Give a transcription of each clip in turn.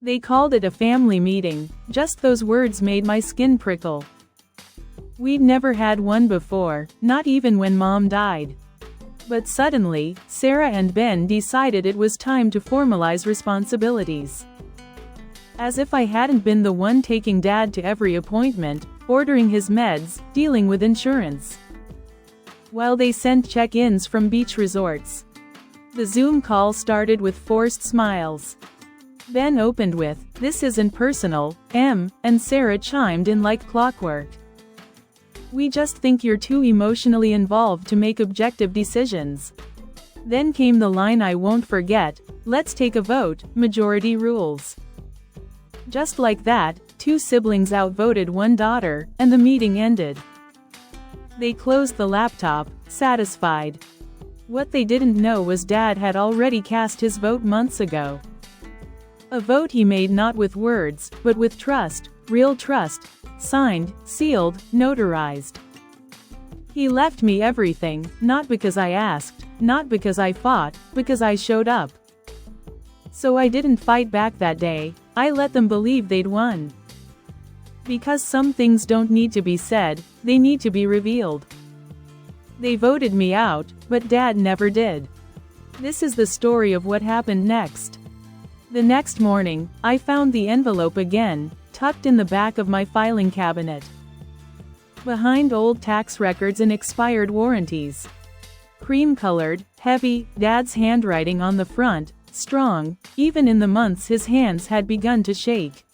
They called it a family meeting. Just those words made my skin prickle. We'd never had one before, not even when Mom died. But suddenly, Sarah and Ben decided it was time to formalize responsibilities. As if I hadn't been the one taking Dad to every appointment, ordering his meds, dealing with insurance. While they sent check-ins from beach resorts. The Zoom call started with forced smiles. Ben opened with, "This isn't personal, Em," and Sarah chimed in like clockwork. "We just think you're too emotionally involved to make objective decisions." Then came the line I won't forget, "Let's take a vote, majority rules." Just like that, 2 siblings outvoted one daughter, and the meeting ended. They closed the laptop, satisfied. What they didn't know was Dad had already cast his vote months ago. A vote he made not with words, but with trust, real trust, signed, sealed, notarized. He left me everything, not because I asked, not because I fought, because I showed up. So I didn't fight back that day, I let them believe they'd won. Because some things don't need to be said, they need to be revealed. They voted me out, but Dad never did. This is the story of what happened next. The next morning, I found the envelope again, tucked in the back of my filing cabinet. Behind old tax records and expired warranties. Cream-colored, heavy, Dad's handwriting on the front, strong, even in the months his hands had begun to shake.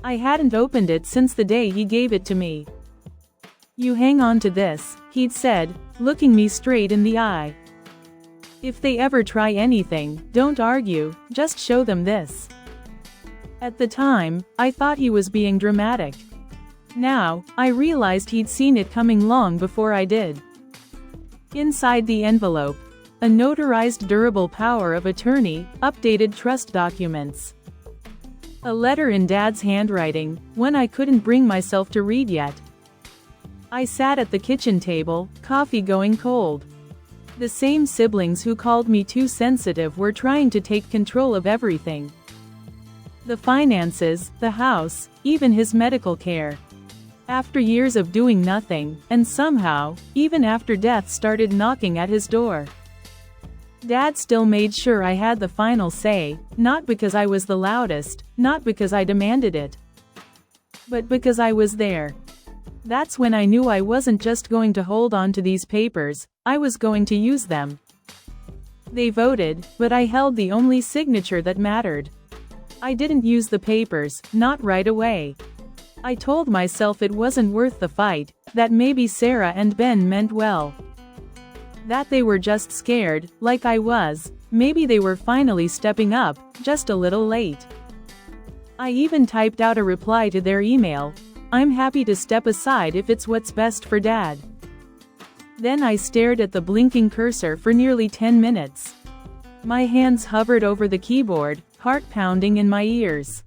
I hadn't opened it since the day he gave it to me. "You hang on to this," he'd said, looking me straight in the eye. "If they ever try anything, don't argue, just show them this." At the time, I thought he was being dramatic. Now, I realized he'd seen it coming long before I did. Inside the envelope, a notarized durable power of attorney, updated trust documents. A letter in Dad's handwriting, one I couldn't bring myself to read yet. I sat at the kitchen table, coffee going cold. The same siblings who called me too sensitive were trying to take control of everything. The finances, the house, even his medical care. After years of doing nothing, and somehow, even after death started knocking at his door. Dad still made sure I had the final say, not because I was the loudest, not because I demanded it, but because I was there. That's when I knew I wasn't just going to hold on to these papers, I was going to use them. They voted, but I held the only signature that mattered. I didn't use the papers, not right away. I told myself it wasn't worth the fight, that maybe Sarah and Ben meant well. That they were just scared, like I was, maybe they were finally stepping up, just a little late. I even typed out a reply to their email, "I'm happy to step aside if it's what's best for Dad." Then I stared at the blinking cursor for nearly 10 minutes. My hands hovered over the keyboard, heart pounding in my ears.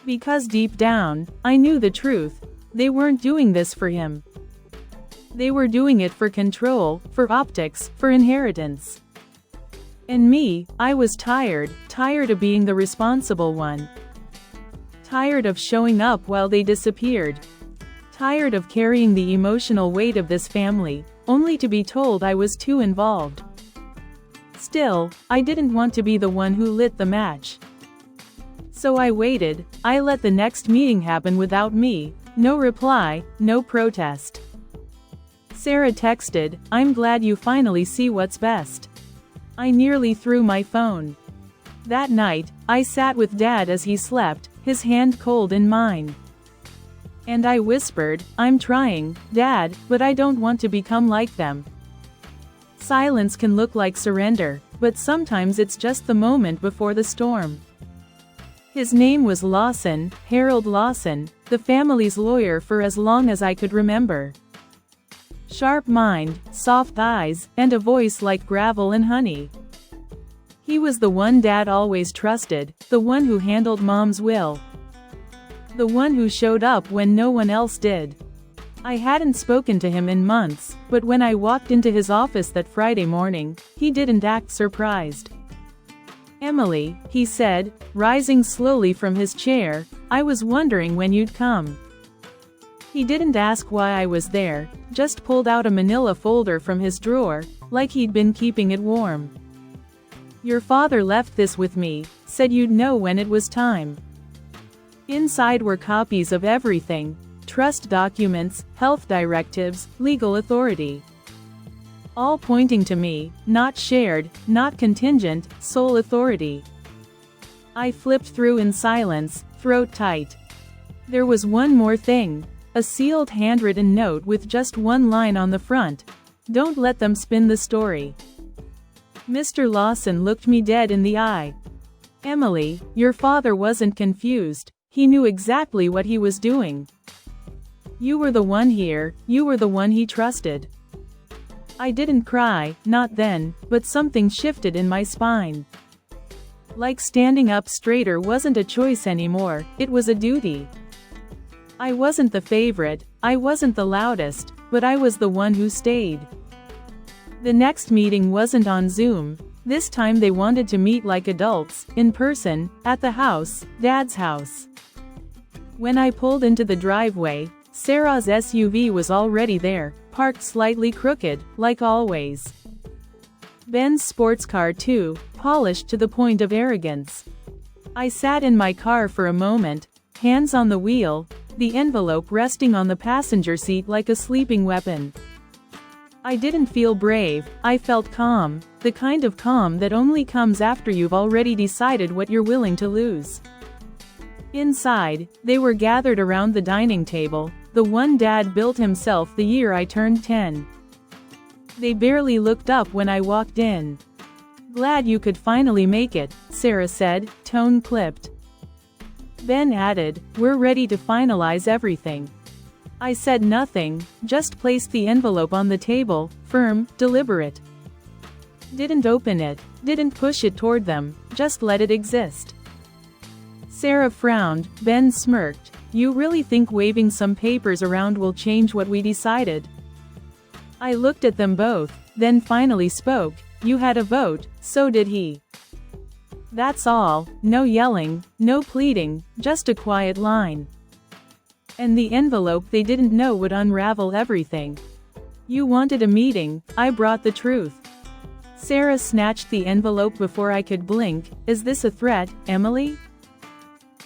Because deep down, I knew the truth, they weren't doing this for him. They were doing it for control, for optics, for inheritance. And me, I was tired of being the responsible one. Tired of showing up while they disappeared. Tired of carrying the emotional weight of this family, only to be told I was too involved. Still, I didn't want to be the one who lit the match. So I waited, I let the next meeting happen without me, no reply, no protest. Sarah texted, "I'm glad you finally see what's best." I nearly threw my phone. That night, I sat with Dad as he slept, his hand cold in mine. And I whispered, "I'm trying, Dad, but I don't want to become like them." Silence can look like surrender, but sometimes it's just the moment before the storm. His name was Lawson, Harold Lawson, the family's lawyer for as long as I could remember. Sharp mind, soft eyes, and a voice like gravel and honey. He was the one Dad always trusted, the one who handled Mom's will. The one who showed up when no one else did. I hadn't spoken to him in months, but when I walked into his office that Friday morning, he didn't act surprised. Emily, he said, rising slowly from his chair, I was wondering when you'd come. He didn't ask why I was there, just pulled out a manila folder from his drawer, like he'd been keeping it warm. Your father left this with me, said you'd know when it was time. Inside were copies of everything: trust documents, health directives, legal authority. All pointing to me, not shared, not contingent, sole authority. I flipped through in silence, throat tight. There was one more thing. A sealed handwritten note with just one line on the front. Don't let them spin the story. Mr. Lawson looked me dead in the eye. Emily, your father wasn't confused. He knew exactly what he was doing. You were the one here, you were the one he trusted. I didn't cry, not then, but something shifted in my spine. Like standing up straighter wasn't a choice anymore, it was a duty. I wasn't the favorite, I wasn't the loudest, but I was the one who stayed. The next meeting wasn't on Zoom. This time they wanted to meet like adults, in person, at the house, Dad's house. When I pulled into the driveway, Sarah's SUV was already there, parked slightly crooked, like always. Ben's sports car too, polished to the point of arrogance. I sat in my car for a moment, hands on the wheel, the envelope resting on the passenger seat like a sleeping weapon. I didn't feel brave, I felt calm, the kind of calm that only comes after you've already decided what you're willing to lose. Inside, they were gathered around the dining table, the one Dad built himself the year I turned 10. They barely looked up when I walked in. Glad you could finally make it, Sarah said, tone clipped. Ben added, we're ready to finalize everything. I said nothing, just placed the envelope on the table, firm, deliberate. Didn't open it, didn't push it toward them, just let it exist. Sarah frowned, Ben smirked. You really think waving some papers around will change what we decided? I looked at them both, then finally spoke. You had a vote, so did he. That's all, no yelling, no pleading, just a quiet line. And the envelope they didn't know would unravel everything. You wanted a meeting, I brought the truth. Sarah snatched the envelope before I could blink. Is this a threat, Emily?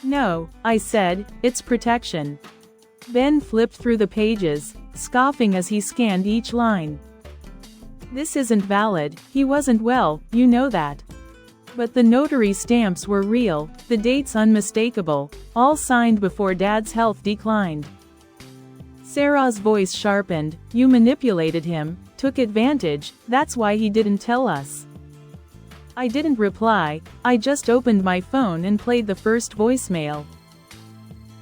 No, I said, it's protection. Ben flipped through the pages, scoffing as he scanned each line. This isn't valid, he wasn't well, you know that. But the notary stamps were real, the dates unmistakable, all signed before Dad's health declined. Sarah's voice sharpened. You manipulated him, took advantage, that's why he didn't tell us. I didn't reply, I just opened my phone and played the first voicemail.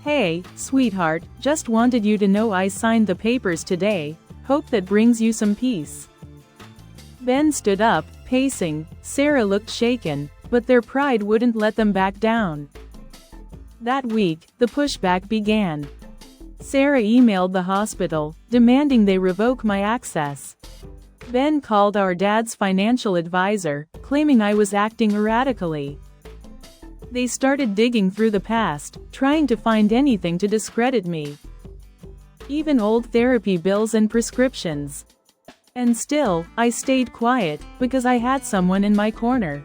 Hey, sweetheart, just wanted you to know I signed the papers today, hope that brings you some peace. Ben stood up, pacing. Sarah looked shaken, but their pride wouldn't let them back down. That week, the pushback began. Sarah emailed the hospital, demanding they revoke my access. Ben called our dad's financial advisor, claiming I was acting erratically. They started digging through the past, trying to find anything to discredit me. Even old therapy bills and prescriptions. And still, I stayed quiet, because I had someone in my corner.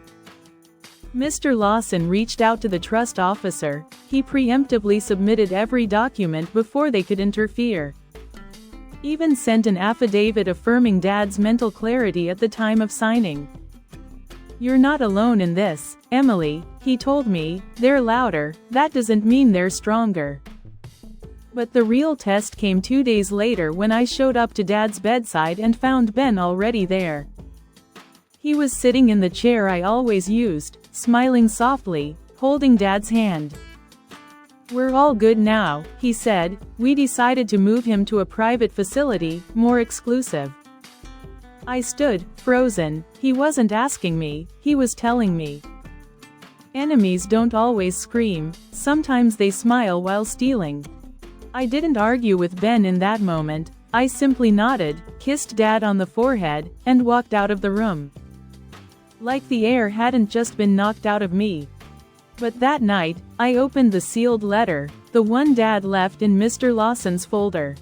Mr. Lawson reached out to the trust officer. He preemptively submitted every document before they could interfere. Even sent an affidavit affirming Dad's mental clarity at the time of signing. You're not alone in this, Emily, he told me. They're louder, that doesn't mean they're stronger. But the real test came 2 days later when I showed up to Dad's bedside and found Ben already there. He was sitting in the chair I always used, smiling softly, holding Dad's hand. We're all good now, he said. We decided to move him to a private facility, more exclusive. I stood, frozen. He wasn't asking me, he was telling me. Enemies don't always scream, sometimes they smile while stealing. I didn't argue with Ben in that moment, I simply nodded, kissed Dad on the forehead, and walked out of the room. Like the air hadn't just been knocked out of me. But that night, I opened the sealed letter, the one Dad left in Mr. Lawson's folder.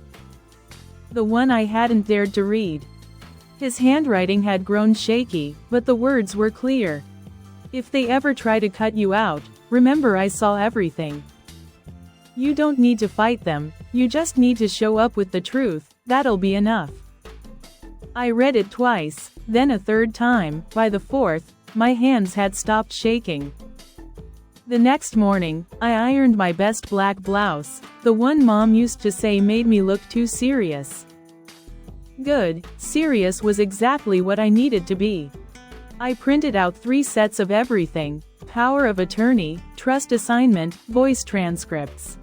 The one I hadn't dared to read. His handwriting had grown shaky, but the words were clear. If they ever try to cut you out, remember I saw everything. You don't need to fight them, you just need to show up with the truth, that'll be enough. I read it twice, then a third time. By the fourth, my hands had stopped shaking. The next morning, I ironed my best black blouse, the one Mom used to say made me look too serious. Good, serious was exactly what I needed to be. I printed out 3 sets of everything: power of attorney, trust assignment, voice transcripts.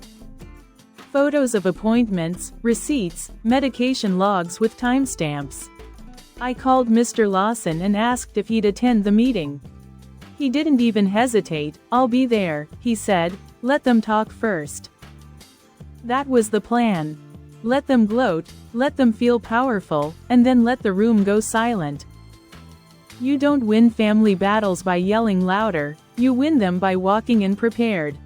Photos of appointments, receipts, medication logs with timestamps. I called Mr. Lawson and asked if he'd attend the meeting. He didn't even hesitate. "I'll be there," he said. "Let them talk first." That was the plan. Let them gloat, let them feel powerful, and then let the room go silent. You don't win family battles by yelling louder, you win them by walking in prepared.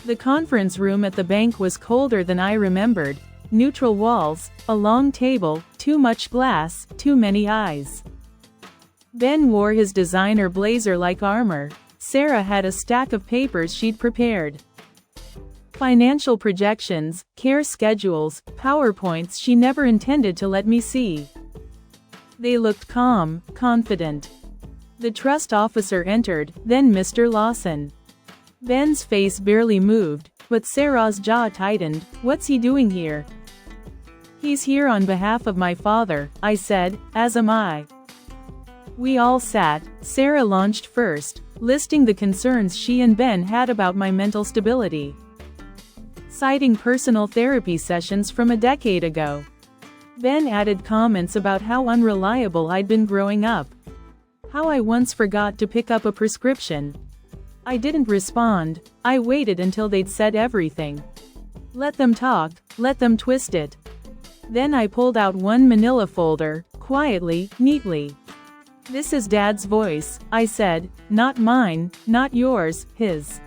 The conference room at the bank was colder than I remembered. Neutral walls, a long table, too much glass, too many eyes. Ben wore his designer blazer like armor. Sarah had a stack of papers she'd prepared. Financial projections, care schedules, PowerPoints she never intended to let me see. They looked calm, confident. The trust officer entered, then Mr. Lawson. Ben's face barely moved, but Sarah's jaw tightened. "What's he doing here?" "He's here on behalf of my father," I said, "as am I." We all sat. Sarah launched first, listing the concerns she and Ben had about my mental stability, citing personal therapy sessions from a decade ago. Ben added comments about how unreliable I'd been growing up, how I once forgot to pick up a prescription. I didn't respond. I waited until they'd said everything. Let them talk, let them twist it. Then I pulled out one manila folder, quietly, neatly. "This is Dad's voice," I said, "not mine, not yours, his."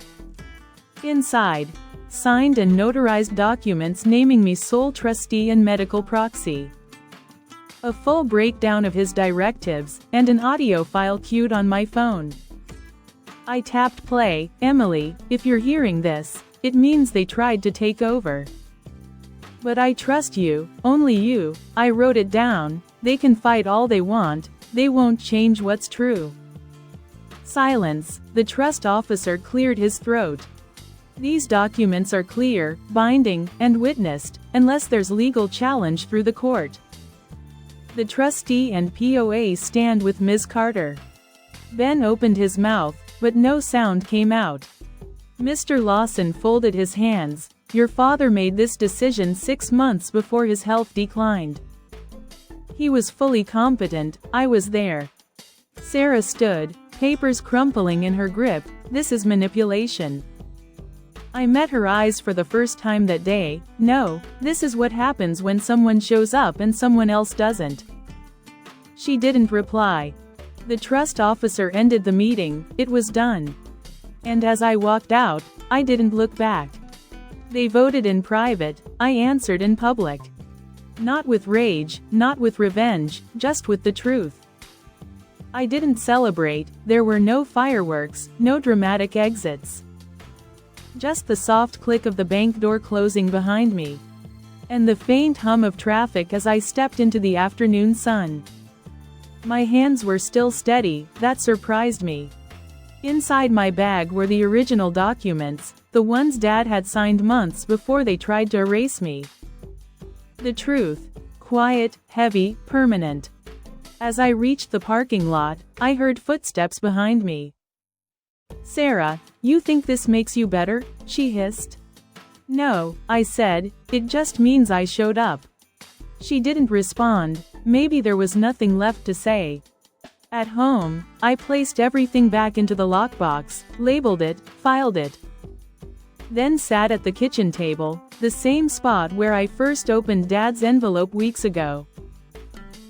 Inside, signed and notarized documents naming me sole trustee and medical proxy. A full breakdown of his directives, and an audio file queued on my phone. I tapped play. "Emily, if you're hearing this, it means they tried to take over. But I trust you, only you." I wrote it down. "They can fight all they want, they won't change what's true." Silence. The trust officer cleared his throat. "These documents are clear, binding, and witnessed, unless there's legal challenge through the court. The trustee and POA stand with Ms. Carter." Ben opened his mouth, but no sound came out. Mr. Lawson folded his hands. "Your father made this decision 6 months before his health declined. He was fully competent, I was there." Sarah stood, papers crumpling in her grip. "This is manipulation." I met her eyes for the first time that day. "No, this is what happens when someone shows up and someone else doesn't." She didn't reply. The trust officer ended the meeting. It was done. And as I walked out, I didn't look back. They voted in private, I answered in public. Not with rage, not with revenge, just with the truth. I didn't celebrate. There were no fireworks, no dramatic exits. Just the soft click of the bank door closing behind me, and the faint hum of traffic as I stepped into the afternoon sun. My hands were still steady. That surprised me. Inside my bag were the original documents, the ones Dad had signed months before they tried to erase me. The truth. Quiet, heavy, permanent. As I reached the parking lot, I heard footsteps behind me. "Sarah, you think this makes you better?" she hissed. "No," I said, "it just means I showed up." She didn't respond. Maybe there was nothing left to say. At home, I placed everything back into the lockbox, labeled it, filed it. Then sat at the kitchen table, the same spot where I first opened Dad's envelope weeks ago.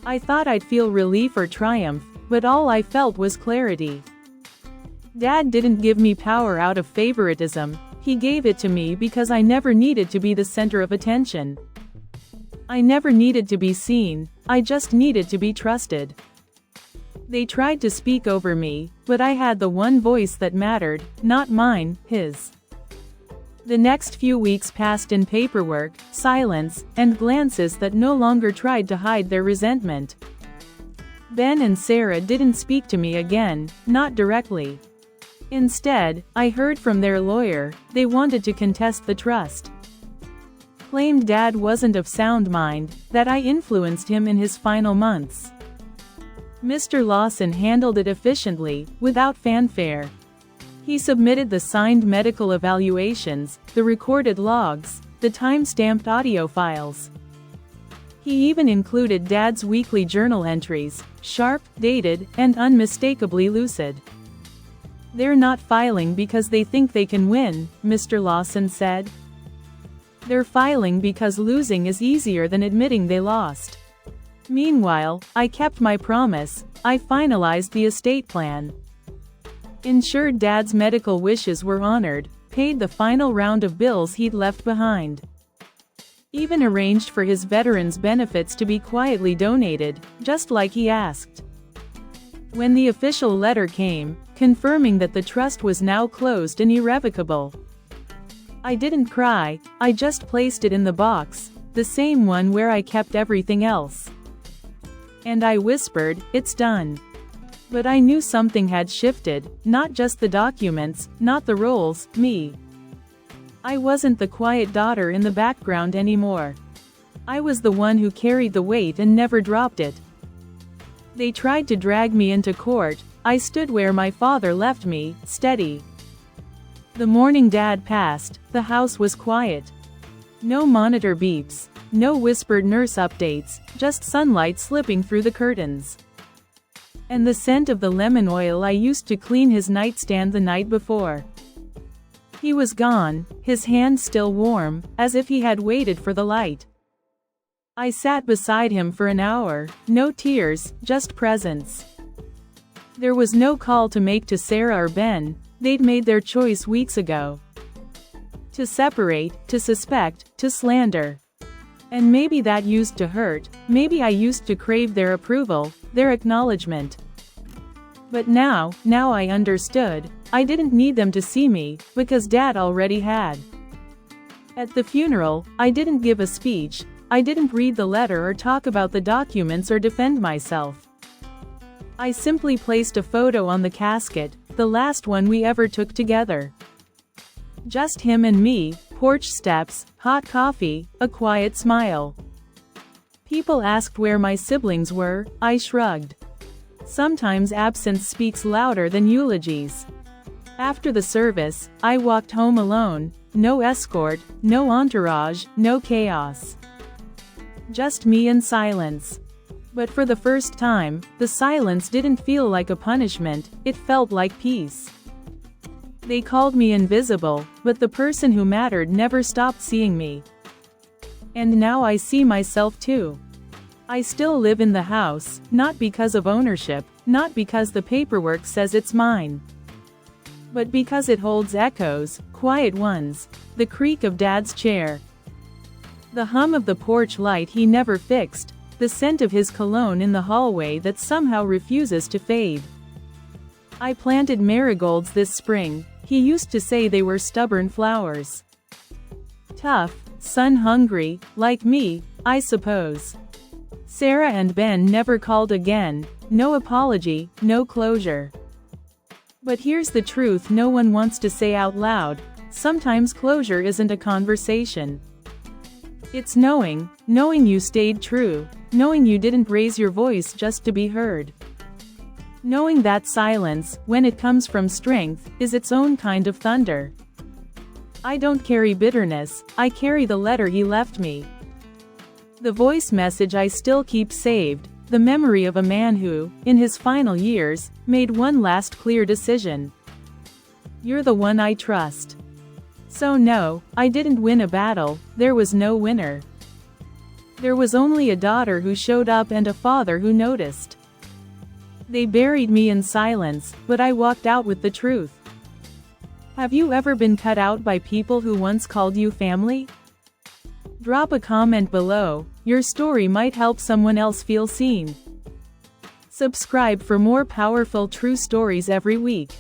I thought I'd feel relief or triumph, but all I felt was clarity. Dad didn't give me power out of favoritism, he gave it to me because I never needed to be the center of attention. I never needed to be seen, I just needed to be trusted. They tried to speak over me, but I had the one voice that mattered, not mine, his. The next few weeks passed in paperwork, silence, and glances that no longer tried to hide their resentment. Ben and Sarah didn't speak to me again, not directly. Instead, I heard from their lawyer, they wanted to contest the trust. Claimed Dad wasn't of sound mind, that I influenced him in his final months. Mr. Lawson handled it efficiently, without fanfare. He submitted the signed medical evaluations, the recorded logs, the time-stamped audio files. He even included Dad's weekly journal entries, sharp, dated, and unmistakably lucid. "They're not filing because they think they can win," Mr. Lawson said. "They're filing because losing is easier than admitting they lost." Meanwhile, I kept my promise, I finalized the estate plan. Ensured Dad's medical wishes were honored, paid the final round of bills he'd left behind. Even arranged for his veterans' benefits to be quietly donated, just like he asked. When the official letter came, confirming that the trust was now closed and irrevocable, I didn't cry, I just placed it in the box, the same one where I kept everything else. And I whispered, "It's done." But I knew something had shifted, not just the documents, not the roles, me. I wasn't the quiet daughter in the background anymore. I was the one who carried the weight and never dropped it. They tried to drag me into court, I stood where my father left me, steady. The morning Dad passed, the house was quiet. No monitor beeps, no whispered nurse updates, just sunlight slipping through the curtains. And the scent of the lemon oil I used to clean his nightstand the night before. He was gone, his hand still warm, as if he had waited for the light. I sat beside him for an hour, no tears, just presence. There was no call to make to Sarah or Ben, they'd made their choice weeks ago. To separate, to suspect, to slander. And maybe that used to hurt, maybe I used to crave their approval, their acknowledgement. But now I understood, I didn't need them to see me, because Dad already had. At the funeral, I didn't give a speech, I didn't read the letter or talk about the documents or defend myself. I simply placed a photo on the casket, the last one we ever took together. Just him and me, porch steps, hot coffee, a quiet smile. People asked where my siblings were, I shrugged. Sometimes absence speaks louder than eulogies. After the service, I walked home alone, no escort, no entourage, no chaos. Just me and silence. But for the first time, the silence didn't feel like a punishment, it felt like peace. They called me invisible, but the person who mattered never stopped seeing me. And now I see myself too. I still live in the house, not because of ownership, not because the paperwork says it's mine. But because it holds echoes, quiet ones, the creak of Dad's chair. The hum of the porch light he never fixed, the scent of his cologne in the hallway that somehow refuses to fade. I planted marigolds this spring, he used to say they were stubborn flowers. Tough, sun-hungry, like me, I suppose. Sarah and Ben never called again, no apology, no closure. But here's the truth no one wants to say out loud, sometimes closure isn't a conversation. It's knowing you stayed true, knowing you didn't raise your voice just to be heard. Knowing that silence, when it comes from strength, is its own kind of thunder. I don't carry bitterness, I carry the letter he left me. The voice message I still keep saved, the memory of a man who, in his final years, made one last clear decision. You're the one I trust. So no, I didn't win a battle, there was no winner. There was only a daughter who showed up and a father who noticed. They buried me in silence, but I walked out with the truth. Have you ever been cut out by people who once called you family? Drop a comment below. Your story might help someone else feel seen. Subscribe for more powerful true stories every week.